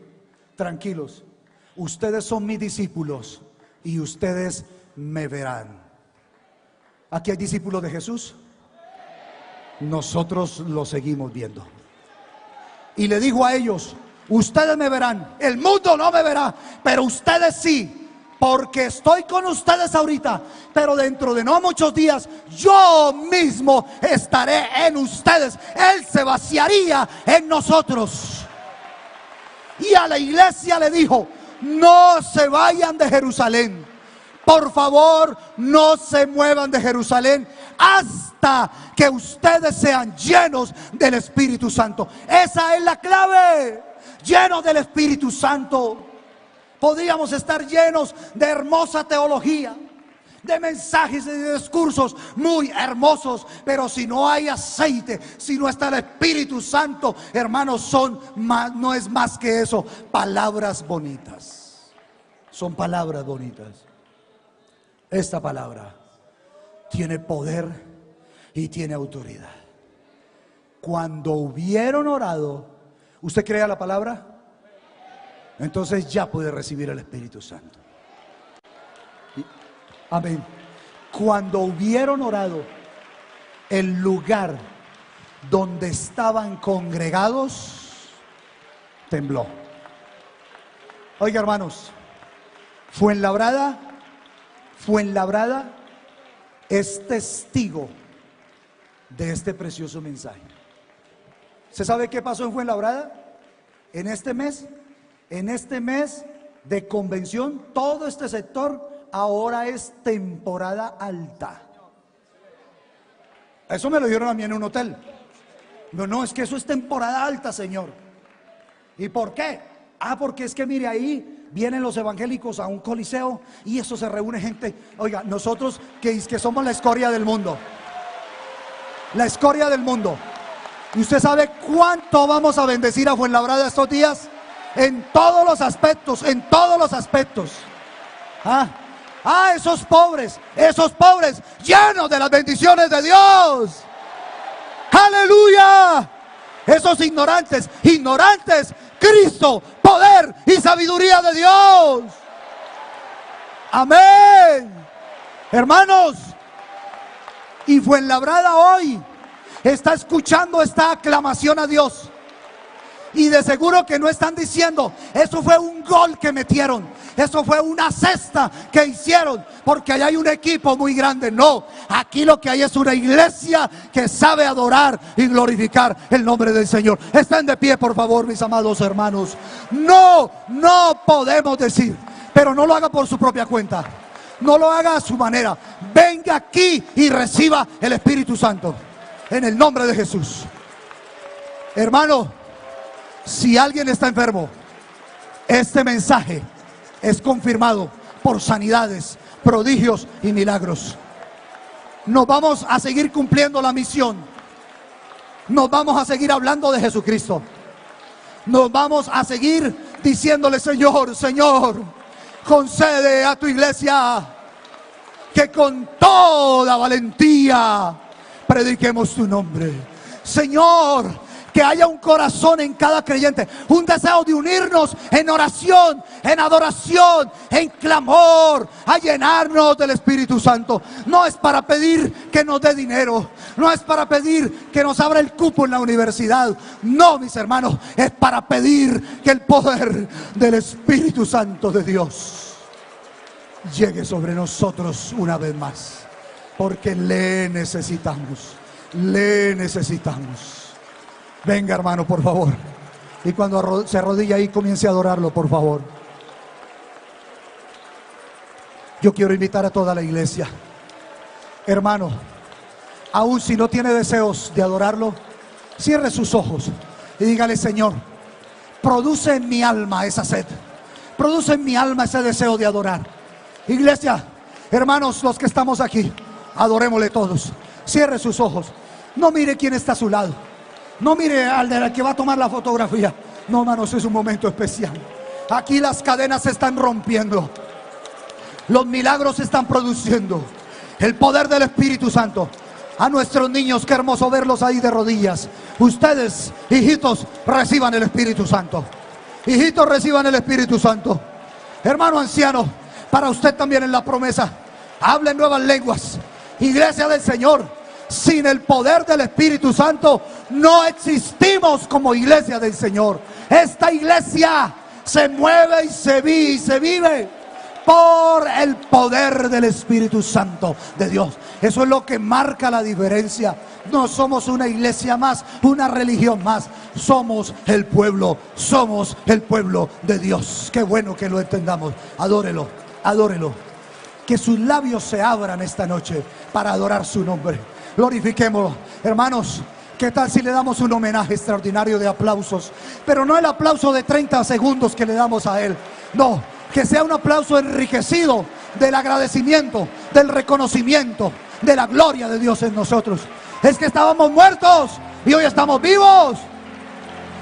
tranquilos, ustedes son mis discípulos y ustedes me verán. Aquí hay discípulos de Jesús. Nosotros los seguimos viendo. Y le dijo a ellos: ustedes me verán, el mundo no me verá, pero ustedes sí, porque estoy con ustedes ahorita, pero dentro de no muchos días yo mismo estaré en ustedes. Él se vaciaría en nosotros. Y a la iglesia le dijo: no se vayan de Jerusalén, por favor, no se muevan de Jerusalén hasta que ustedes sean llenos del Espíritu Santo. Esa es la clave. Llenos del Espíritu Santo. Podríamos estar llenos de hermosa teología, de mensajes y de discursos muy hermosos, pero si no hay aceite, si no está el Espíritu Santo, hermanos, no es más que eso, palabras bonitas. Son palabras bonitas. Esta palabra tiene poder y tiene autoridad. Cuando hubieron orado, ¿usted cree a la palabra? Entonces ya puede recibir el Espíritu Santo. Amén. Cuando hubieron orado, el lugar donde estaban congregados tembló. Oiga, hermanos, Fuenlabrada es testigo de este precioso mensaje. ¿Se sabe qué pasó en Fuenlabrada? En este mes de convención, todo este sector ahora es temporada alta. Eso me lo dieron a mí en un hotel. No, es que eso es temporada alta, señor. ¿Y por qué? Porque es que mire, ahí vienen los evangélicos a un coliseo y eso se reúne gente. Oiga, nosotros que somos la escoria del mundo. La escoria del mundo. ¿Y usted sabe cuánto vamos a bendecir a Fuenlabrada estos días? En todos los aspectos, en todos los aspectos. Esos pobres llenos de las bendiciones de Dios. Aleluya. Esos ignorantes, Cristo, poder y sabiduría de Dios. Amén. Hermanos, y Fuenlabrada hoy está escuchando esta aclamación a Dios. Y de seguro que no están diciendo: eso fue un gol que metieron. eso fue una cesta que hicieron porque allá hay un equipo muy grande. No, aquí lo que hay es una iglesia que sabe adorar y glorificar el nombre del Señor. Estén de pie, por favor, mis amados hermanos. No podemos decir, pero no lo haga por su propia cuenta, no lo haga a su manera. Venga aquí y reciba el Espíritu Santo en el nombre de Jesús. Hermano, si alguien está enfermo, este mensaje es confirmado por sanidades, prodigios y milagros. Nos vamos a seguir cumpliendo la misión. Nos vamos a seguir hablando de Jesucristo. Nos vamos a seguir diciéndole: Señor, Señor, concede a tu iglesia que con toda valentía prediquemos tu nombre. Señor, que haya un corazón en cada creyente, un deseo de unirnos en oración, en adoración, en clamor, a llenarnos del Espíritu Santo. No es para pedir que nos dé dinero, no es para pedir que nos abra el cupo en la universidad. No, mis hermanos, es para pedir que el poder del Espíritu Santo de Dios llegue sobre nosotros una vez más, porque le necesitamos, le necesitamos. Venga, hermano, por favor. Y cuando se arrodilla ahí, comience a adorarlo, por favor. Yo quiero invitar a toda la iglesia. Hermano, aún si no tiene deseos de adorarlo, cierre sus ojos y dígale: Señor, produce en mi alma esa sed, produce en mi alma ese deseo de adorar. Iglesia, hermanos, los que estamos aquí, adorémosle todos. Cierre sus ojos. No mire quién está a su lado. No mire al de la que va a tomar la fotografía. No, hermanos, es un momento especial. Aquí las cadenas se están rompiendo, los milagros se están produciendo, el poder del Espíritu Santo. A nuestros niños, qué hermoso verlos ahí de rodillas. Ustedes, hijitos, reciban el Espíritu Santo. Hijitos, reciban el Espíritu Santo. Hermano anciano, para usted también en la promesa, hable en nuevas lenguas. Iglesia del Señor, sin el poder del Espíritu Santo no existimos como iglesia del Señor. Esta iglesia se mueve y se vive por el poder del Espíritu Santo de Dios. Eso es lo que marca la diferencia. No somos una iglesia más, una religión más. Somos el pueblo de Dios. Qué bueno que lo entendamos. Adórelo, adórelo. Que sus labios se abran esta noche para adorar su nombre. Glorifiquémoslo. Hermanos, ¿qué tal si le damos un homenaje extraordinario de aplausos? Pero no el aplauso de 30 segundos que le damos a él. No, que sea un aplauso enriquecido del agradecimiento, del reconocimiento, de la gloria de Dios en nosotros. Es que estábamos muertos y hoy estamos vivos.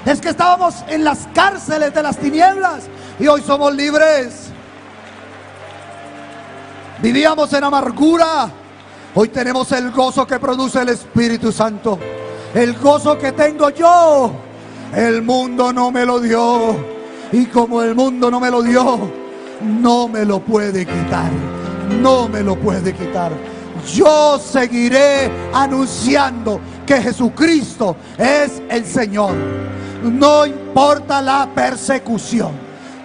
Es que estábamos en las cárceles de las tinieblas y hoy somos libres. Vivíamos en amargura. Hoy tenemos el gozo que produce el Espíritu Santo. El gozo que tengo yo, el mundo no me lo dio. Y como el mundo no me lo dio, no me lo puede quitar. No me lo puede quitar. Yo seguiré anunciando que Jesucristo es el Señor. No importa la persecución.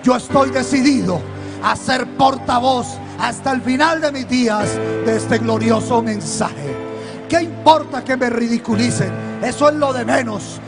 Yo estoy decidido a ser portavoz hasta el final de mis días de este glorioso mensaje. ¿Qué importa que me ridiculicen? Eso es lo de menos.